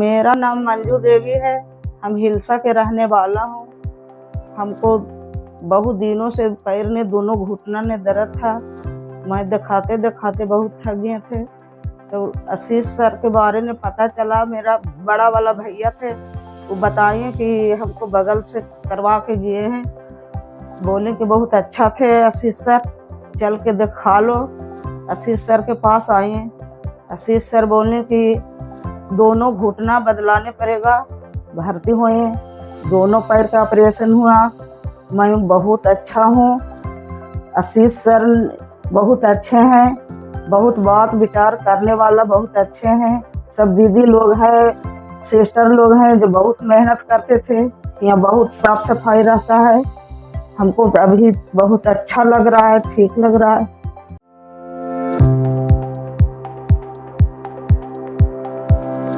मेरा नाम मंजू देवी है। हम हिलसा के रहने वाला हूँ। हमको बहुत दिनों से पैर में दोनों घुटना में दर्द था। मैं दिखाते दिखाते बहुत थक गए थे। तो आशीष सर के बारे में पता चला। मेरा बड़ा वाला भैया थे, वो बताए कि हमको बगल से करवा के गए हैं। बोले कि बहुत अच्छा थे आशीष सर, चल के दिखा लो। आशीष सर के पास आए। आशीष सर बोले कि दोनों घुटना बदलाने पड़ेगा। भर्ती हुए, दोनों पैर का ऑपरेशन हुआ। मैं बहुत अच्छा हूँ। आशीष सर बहुत अच्छे हैं, बहुत बात विचार करने वाला बहुत अच्छे हैं। सब दीदी लोग हैं, सिस्टर लोग हैं जो बहुत मेहनत करते थे। यहाँ बहुत साफ सफाई रहता है। हमको अभी बहुत अच्छा लग रहा है, ठीक लग रहा है।